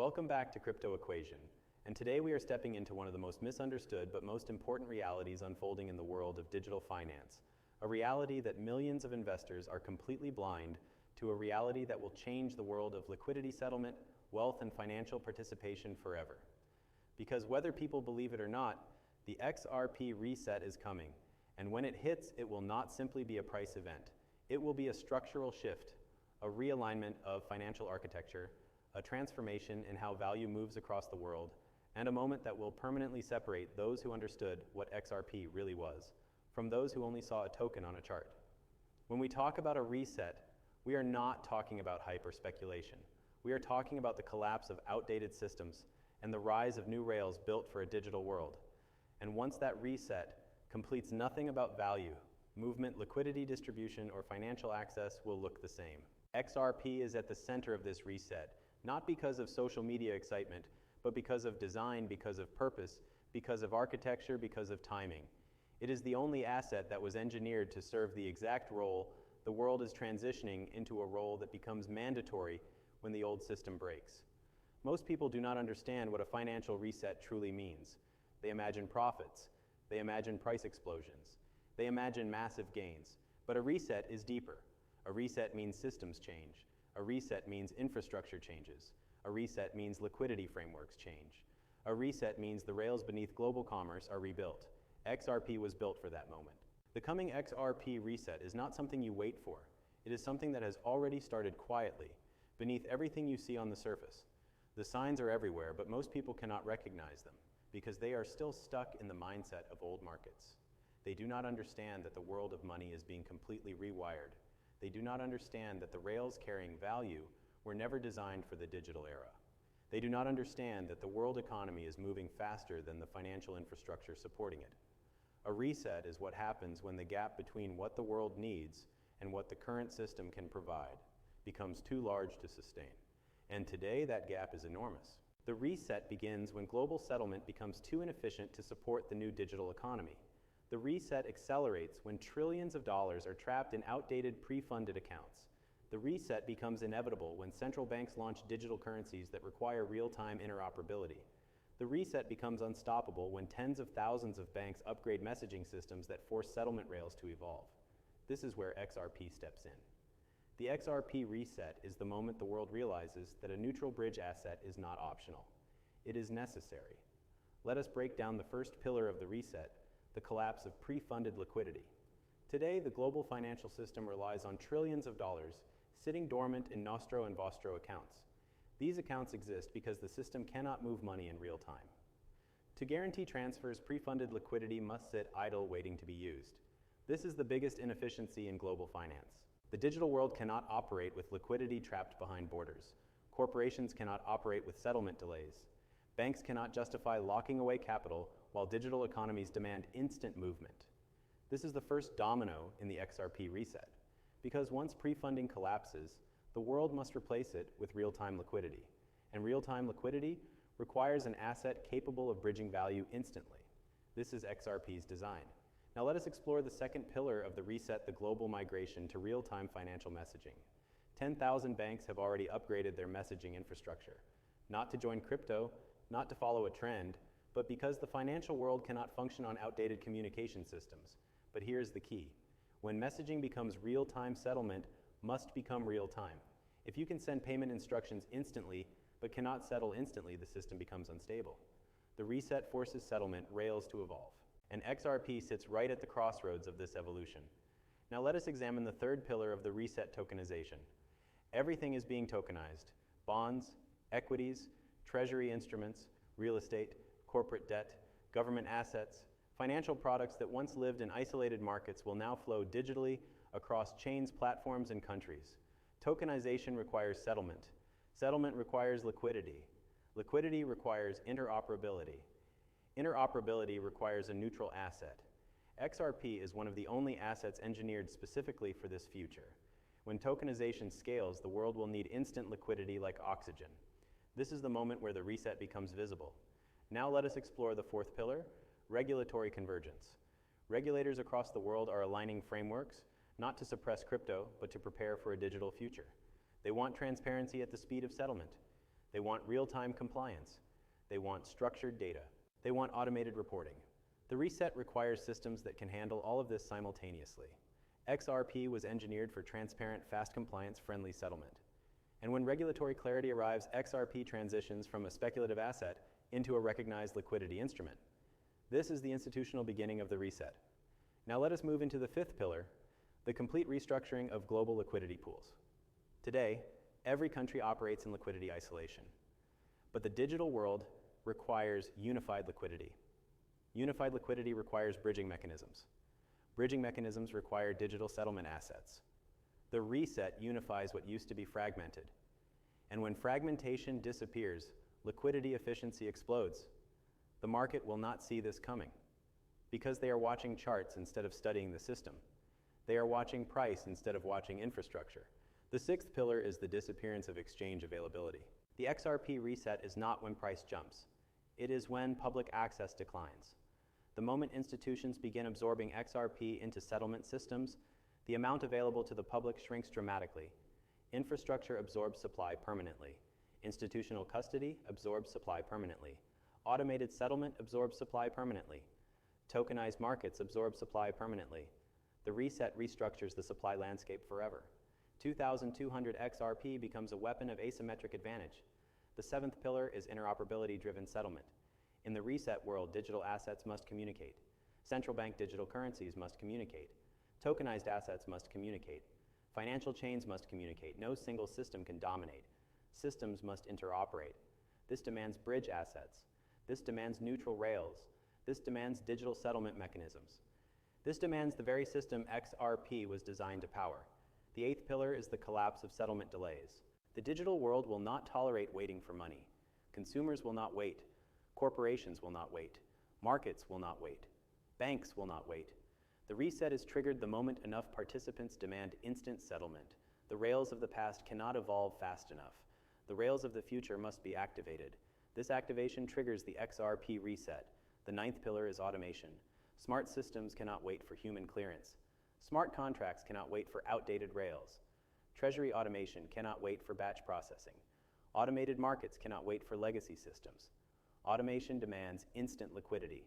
Welcome back to Crypto Equation, and today we are stepping into one of the most misunderstood but most important realities unfolding in the world of digital finance, a reality that millions of investors are completely blind to, a reality that will change the world of liquidity settlement, wealth, and financial participation forever. Because whether people believe it or not, the XRP reset is coming, and when it hits, it will not simply be a price event. It will be a structural shift, a realignment of financial architecture, a transformation in how value moves across the world, and a moment that will permanently separate those who understood what XRP really was from those who only saw a token on a chart. When we talk about a reset, we are not talking about hype or speculation. We are talking about the collapse of outdated systems and the rise of new rails built for a digital world. And once that reset completes, nothing about value, movement, liquidity distribution, or financial access will look the same. XRP is at the center of this reset, not because of social media excitement, but because of design, because of purpose, because of architecture, because of timing. It is the only asset that was engineered to serve the exact role the world is transitioning into, a role that becomes mandatory when the old system breaks. Most people do not understand what a financial reset truly means. They imagine profits. They imagine price explosions. They imagine massive gains. But a reset is deeper. A reset means systems change. A reset means infrastructure changes. A reset means liquidity frameworks change. A reset means the rails beneath global commerce are rebuilt. XRP was built for that moment. The coming XRP reset is not something you wait for. It is something that has already started quietly, beneath everything you see on the surface. The signs are everywhere, but most people cannot recognize them because they are still stuck in the mindset of old markets. They do not understand that the world of money is being completely rewired. They do not understand that the rails carrying value were never designed for the digital era. They do not understand that the world economy is moving faster than the financial infrastructure supporting it. A reset is what happens when the gap between what the world needs and what the current system can provide becomes too large to sustain. And today, that gap is enormous. The reset begins when global settlement becomes too inefficient to support the new digital economy. The reset accelerates when trillions of dollars are trapped in outdated pre-funded accounts. The reset becomes inevitable when central banks launch digital currencies that require real-time interoperability. The reset becomes unstoppable when tens of thousands of banks upgrade messaging systems that force settlement rails to evolve. This is where XRP steps in. The XRP reset is the moment the world realizes that a neutral bridge asset is not optional. It is necessary. Let us break down the first pillar of the reset, the collapse of pre-funded liquidity. Today, the global financial system relies on trillions of dollars sitting dormant in Nostro and Vostro accounts. These accounts exist because the system cannot move money in real time. To guarantee transfers, pre-funded liquidity must sit idle waiting to be used. This is the biggest inefficiency in global finance. The digital world cannot operate with liquidity trapped behind borders. Corporations cannot operate with settlement delays. Banks cannot justify locking away capital while digital economies demand instant movement. This is the first domino in the XRP reset, because once pre-funding collapses, the world must replace it with real-time liquidity. And real-time liquidity requires an asset capable of bridging value instantly. This is XRP's design. Now let us explore the second pillar of the reset, the global migration to real-time financial messaging. 10,000 banks have already upgraded their messaging infrastructure, not to join crypto, not to follow a trend, but because the financial world cannot function on outdated communication systems. But here's the key. When messaging becomes real-time, settlement must become real-time. If you can send payment instructions instantly, but cannot settle instantly, the system becomes unstable. The reset forces settlement rails to evolve. And XRP sits right at the crossroads of this evolution. Now let us examine the third pillar of the reset, tokenization. Everything is being tokenized. Bonds, equities, treasury instruments, real estate, corporate debt, government assets, financial products that once lived in isolated markets will now flow digitally across chains, platforms, and countries. Tokenization requires settlement. Settlement requires liquidity. Liquidity requires interoperability. Interoperability requires a neutral asset. XRP is one of the only assets engineered specifically for this future. When tokenization scales, the world will need instant liquidity like oxygen. This is the moment where the reset becomes visible. Now let us explore the fourth pillar, regulatory convergence. Regulators across the world are aligning frameworks, not to suppress crypto, but to prepare for a digital future. They want transparency at the speed of settlement. They want real-time compliance. They want structured data. They want automated reporting. The reset requires systems that can handle all of this simultaneously. XRP was engineered for transparent, fast compliance, friendly settlement. And when regulatory clarity arrives, XRP transitions from a speculative asset into a recognized liquidity instrument. This is the institutional beginning of the reset. Now let us move into the fifth pillar, the complete restructuring of global liquidity pools. Today, every country operates in liquidity isolation. But the digital world requires unified liquidity. Unified liquidity requires bridging mechanisms. Bridging mechanisms require digital settlement assets. The reset unifies what used to be fragmented. And when fragmentation disappears, liquidity efficiency explodes. The market will not see this coming because they are watching charts instead of studying the system. They are watching price instead of watching infrastructure. The sixth pillar is the disappearance of exchange availability. The XRP reset is not when price jumps. It is when public access declines. The moment institutions begin absorbing XRP into settlement systems, the amount available to the public shrinks dramatically. Infrastructure absorbs supply permanently. Institutional custody absorbs supply permanently. Automated settlement absorbs supply permanently. Tokenized markets absorb supply permanently. The reset restructures the supply landscape forever. 2,200 XRP becomes a weapon of asymmetric advantage. The seventh pillar is interoperability-driven settlement. In the reset world, digital assets must communicate. Central bank digital currencies must communicate. Tokenized assets must communicate. Financial chains must communicate. No single system can dominate. Systems must interoperate. This demands bridge assets. This demands neutral rails. This demands digital settlement mechanisms. This demands the very system XRP was designed to power. The eighth pillar is the collapse of settlement delays. The digital world will not tolerate waiting for money. Consumers will not wait. Corporations will not wait. Markets will not wait. Banks will not wait. The reset is triggered the moment enough participants demand instant settlement. The rails of the past cannot evolve fast enough. The rails of the future must be activated. This activation triggers the XRP reset. The ninth pillar is automation. Smart systems cannot wait for human clearance. Smart contracts cannot wait for outdated rails. Treasury automation cannot wait for batch processing. Automated markets cannot wait for legacy systems. Automation demands instant liquidity.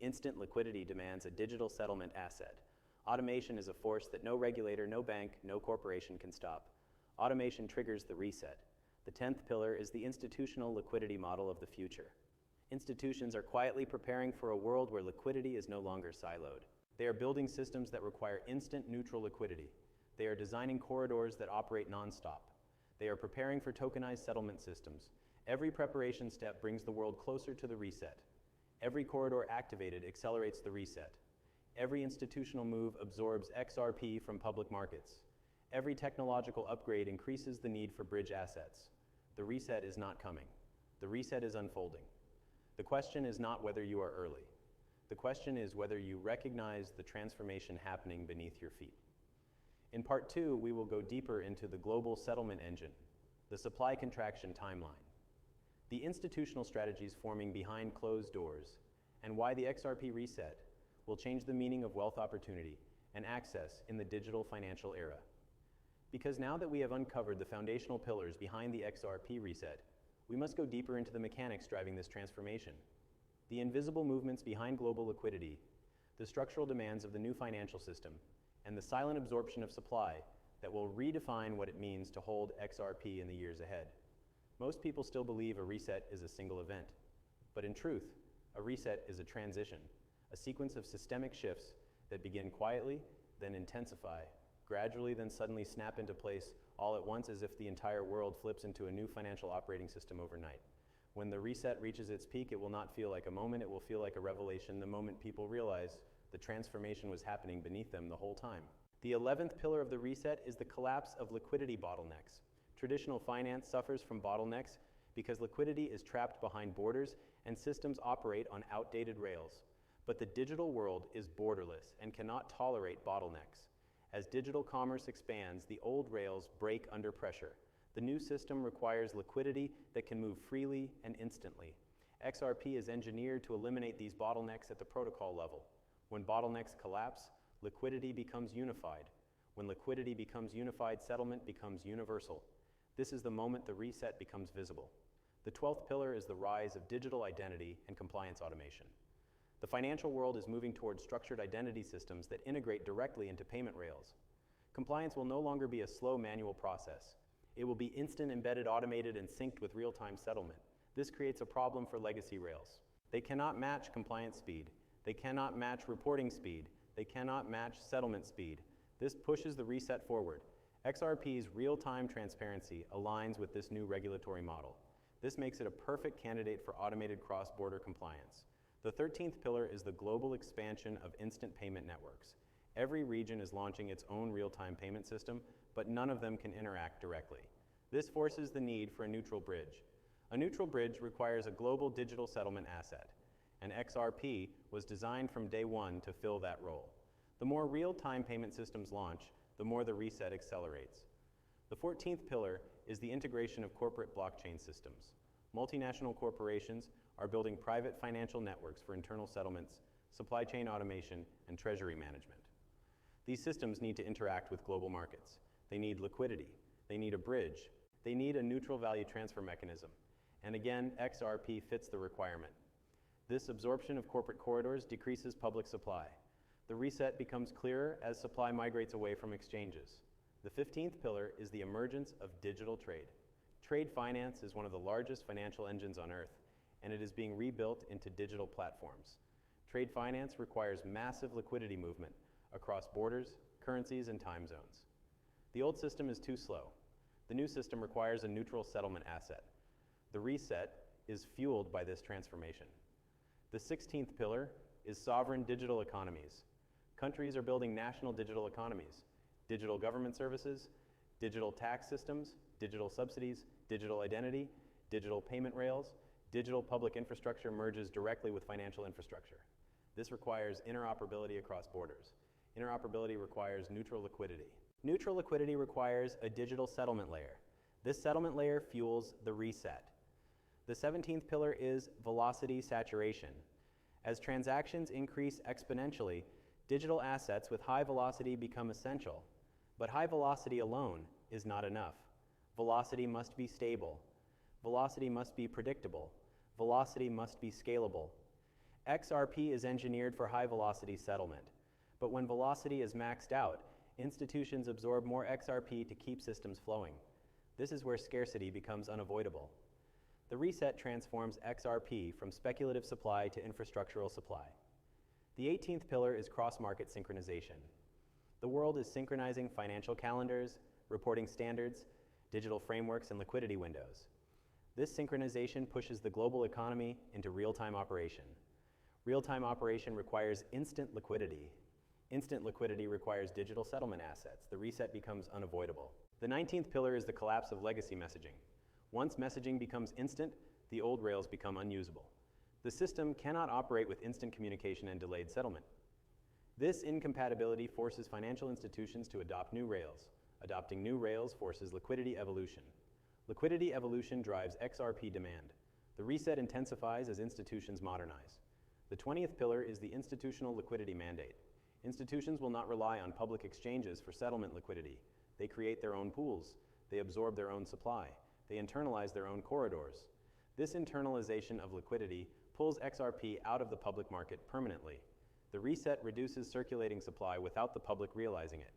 Instant liquidity demands a digital settlement asset. Automation is a force that no regulator, no bank, no corporation can stop. Automation triggers the reset. The 10th pillar is the institutional liquidity model of the future. Institutions are quietly preparing for a world where liquidity is no longer siloed. They are building systems that require instant neutral liquidity. They are designing corridors that operate nonstop. They are preparing for tokenized settlement systems. Every preparation step brings the world closer to the reset. Every corridor activated accelerates the reset. Every institutional move absorbs XRP from public markets. Every technological upgrade increases the need for bridge assets. The reset is not coming. The reset is unfolding. The question is not whether you are early. The question is whether you recognize the transformation happening beneath your feet. In part 2, we will go deeper into the global settlement engine, the supply contraction timeline, the institutional strategies forming behind closed doors, and why the XRP reset will change the meaning of wealth opportunity and access in the digital financial era. Because now that we have uncovered the foundational pillars behind the XRP reset, we must go deeper into the mechanics driving this transformation. The invisible movements behind global liquidity, the structural demands of the new financial system, and the silent absorption of supply that will redefine what it means to hold XRP in the years ahead. Most people still believe a reset is a single event, but in truth, a reset is a transition, a sequence of systemic shifts that begin quietly, then intensify, gradually then suddenly snap into place all at once as if the entire world flips into a new financial operating system overnight. When the reset reaches its peak, it will not feel like a moment, it will feel like a revelation the moment people realize the transformation was happening beneath them the whole time. The 11th pillar of the reset is the collapse of liquidity bottlenecks. Traditional finance suffers from bottlenecks because liquidity is trapped behind borders and systems operate on outdated rails. But the digital world is borderless and cannot tolerate bottlenecks. As digital commerce expands, the old rails break under pressure. The new system requires liquidity that can move freely and instantly. XRP is engineered to eliminate these bottlenecks at the protocol level. When bottlenecks collapse, liquidity becomes unified. When liquidity becomes unified, settlement becomes universal. This is the moment the reset becomes visible. The 12th pillar is the rise of digital identity and compliance automation. The financial world is moving towards structured identity systems that integrate directly into payment rails. Compliance will no longer be a slow manual process. It will be instant, embedded, automated, and synced with real-time settlement. This creates a problem for legacy rails. They cannot match compliance speed. They cannot match reporting speed. They cannot match settlement speed. This pushes the reset forward. XRP's real-time transparency aligns with this new regulatory model. This makes it a perfect candidate for automated cross-border compliance. The 13th pillar is the global expansion of instant payment networks. Every region is launching its own real-time payment system, but none of them can interact directly. This forces the need for a neutral bridge. A neutral bridge requires a global digital settlement asset, and XRP was designed from day one to fill that role. The more real-time payment systems launch, the more the reset accelerates. The 14th pillar is the integration of corporate blockchain systems. Multinational corporations are building private financial networks for internal settlements, supply chain automation, and treasury management. These systems need to interact with global markets. They need liquidity. They need a bridge. They need a neutral value transfer mechanism. And again, XRP fits the requirement. This absorption of corporate corridors decreases public supply. The reset becomes clearer as supply migrates away from exchanges. The 15th pillar is the emergence of digital trade. Trade finance is one of the largest financial engines on Earth, and it is being rebuilt into digital platforms. Trade finance requires massive liquidity movement across borders, currencies, and time zones. The old system is too slow. The new system requires a neutral settlement asset. The reset is fueled by this transformation. The 16th pillar is sovereign digital economies. Countries are building national digital economies, digital government services, digital tax systems, digital subsidies, digital identity, digital payment rails. Digital public infrastructure merges directly with financial infrastructure. This requires interoperability across borders. Interoperability requires neutral liquidity. Neutral liquidity requires a digital settlement layer. This settlement layer fuels the reset. The 17th pillar is velocity saturation. As transactions increase exponentially, digital assets with high velocity become essential. But high velocity alone is not enough. Velocity must be stable. Velocity must be predictable. Velocity must be scalable. XRP is engineered for high velocity settlement. But when velocity is maxed out, institutions absorb more XRP to keep systems flowing. This is where scarcity becomes unavoidable. The reset transforms XRP from speculative supply to infrastructural supply. The 18th pillar is cross-market synchronization. The world is synchronizing financial calendars, reporting standards, digital frameworks, and liquidity windows. This synchronization pushes the global economy into real-time operation. Real-time operation requires instant liquidity. Instant liquidity requires digital settlement assets. The reset becomes unavoidable. The 19th pillar is the collapse of legacy messaging. Once messaging becomes instant, the old rails become unusable. The system cannot operate with instant communication and delayed settlement. This incompatibility forces financial institutions to adopt new rails. Adopting new rails forces liquidity evolution. Liquidity evolution drives XRP demand. The reset intensifies as institutions modernize. The 20th pillar is the institutional liquidity mandate. Institutions will not rely on public exchanges for settlement liquidity. They create their own pools. They absorb their own supply. They internalize their own corridors. This internalization of liquidity pulls XRP out of the public market permanently. The reset reduces circulating supply without the public realizing it.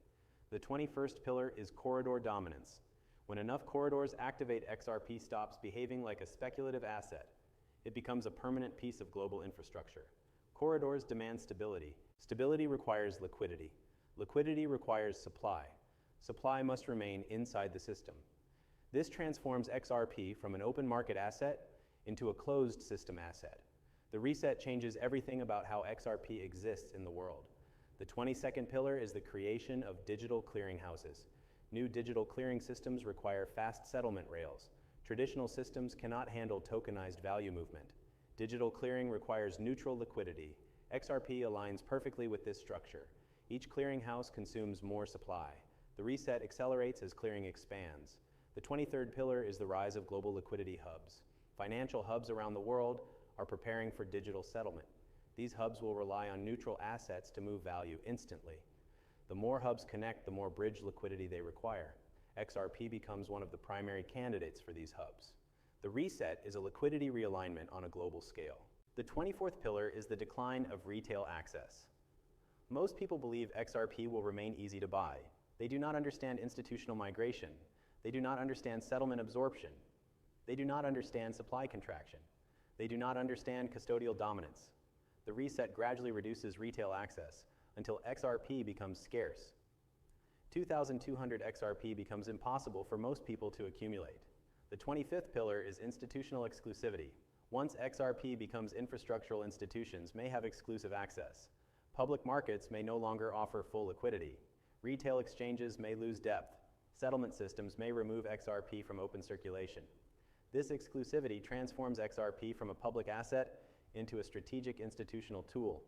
The 21st pillar is corridor dominance. When enough corridors activate, XRP stops behaving like a speculative asset. It becomes a permanent piece of global infrastructure. Corridors demand stability. Stability requires liquidity. Liquidity requires supply. Supply must remain inside the system. This transforms XRP from an open market asset into a closed system asset. The reset changes everything about how XRP exists in the world. The 22nd pillar is the creation of digital clearinghouses. New digital clearing systems require fast settlement rails. Traditional systems cannot handle tokenized value movement. Digital clearing requires neutral liquidity. XRP aligns perfectly with this structure. Each clearinghouse consumes more supply. The reset accelerates as clearing expands. The 23rd pillar is the rise of global liquidity hubs. Financial hubs around the world are preparing for digital settlement. These hubs will rely on neutral assets to move value instantly. The more hubs connect, the more bridge liquidity they require. XRP becomes one of the primary candidates for these hubs. The reset is a liquidity realignment on a global scale. The 24th pillar is the decline of retail access. Most people believe XRP will remain easy to buy. They do not understand institutional migration. They do not understand settlement absorption. They do not understand supply contraction. They do not understand custodial dominance. The reset gradually reduces retail access until XRP becomes scarce. 2,200 XRP becomes impossible for most people to accumulate. The 25th pillar is institutional exclusivity. Once XRP becomes infrastructural, institutions may have exclusive access. Public markets may no longer offer full liquidity. Retail exchanges may lose depth. Settlement systems may remove XRP from open circulation. This exclusivity transforms XRP from a public asset into a strategic institutional tool.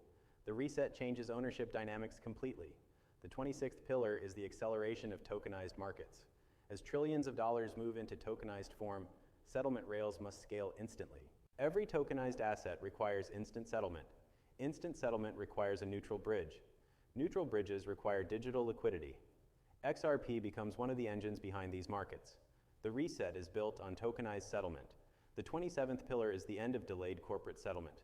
The reset changes ownership dynamics completely. The 26th pillar is the acceleration of tokenized markets. As trillions of dollars move into tokenized form, settlement rails must scale instantly. Every tokenized asset requires instant settlement. Instant settlement requires a neutral bridge. Neutral bridges require digital liquidity. XRP becomes one of the engines behind these markets. The reset is built on tokenized settlement. The 27th pillar is the end of delayed corporate settlement.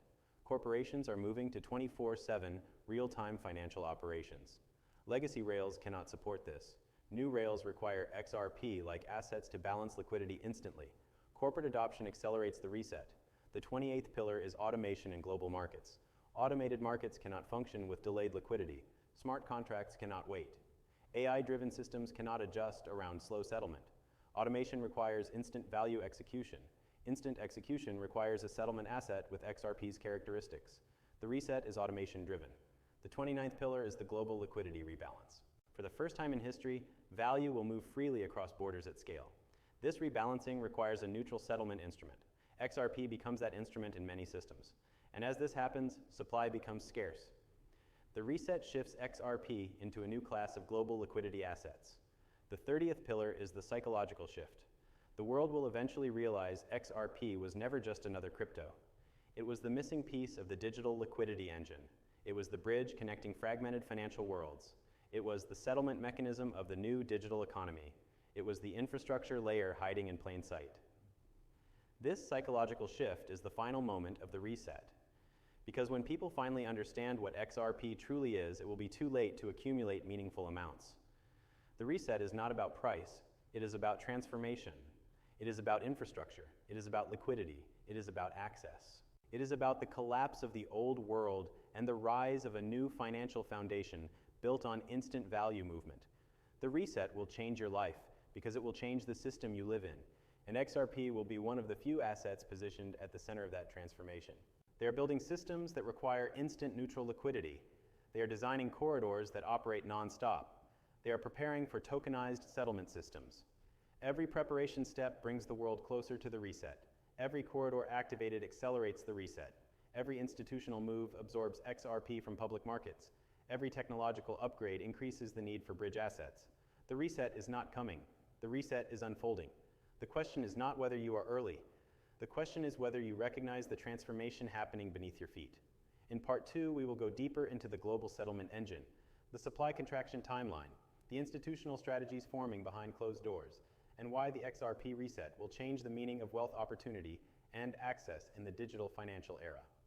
Corporations are moving to 24/7 real-time financial operations. Legacy rails cannot support this. New rails require XRP-like assets to balance liquidity instantly. Corporate adoption accelerates the reset. The 28th pillar is automation in global markets. Automated markets cannot function with delayed liquidity. Smart contracts cannot wait. AI-driven systems cannot adjust around slow settlement. Automation requires instant value execution. Instant execution requires a settlement asset with XRP's characteristics. The reset is automation-driven. The 29th pillar is the global liquidity rebalance. For the first time in history, value will move freely across borders at scale. This rebalancing requires a neutral settlement instrument. XRP becomes that instrument in many systems. And as this happens, supply becomes scarce. The reset shifts XRP into a new class of global liquidity assets. The 30th pillar is the psychological shift. The world will eventually realize XRP was never just another crypto. It was the missing piece of the digital liquidity engine. It was the bridge connecting fragmented financial worlds. It was the settlement mechanism of the new digital economy. It was the infrastructure layer hiding in plain sight. This psychological shift is the final moment of the reset. Because when people finally understand what XRP truly is, it will be too late to accumulate meaningful amounts. The reset is not about price. It is about transformation. It is about infrastructure. It is about liquidity. It is about access. It is about the collapse of the old world and the rise of a new financial foundation built on instant value movement. The reset will change your life because it will change the system you live in, and XRP will be one of the few assets positioned at the center of that transformation. They are building systems that require instant neutral liquidity. They are designing corridors that operate non-stop. They are preparing for tokenized settlement systems. Every preparation step brings the world closer to the reset. Every corridor activated accelerates the reset. Every institutional move absorbs XRP from public markets. Every technological upgrade increases the need for bridge assets. The reset is not coming. The reset is unfolding. The question is not whether you are early. The question is whether you recognize the transformation happening beneath your feet. In part 2, we will go deeper into the global settlement engine, the supply contraction timeline, the institutional strategies forming behind closed doors, and why the XRP reset will change the meaning of wealth opportunity and access in the digital financial era.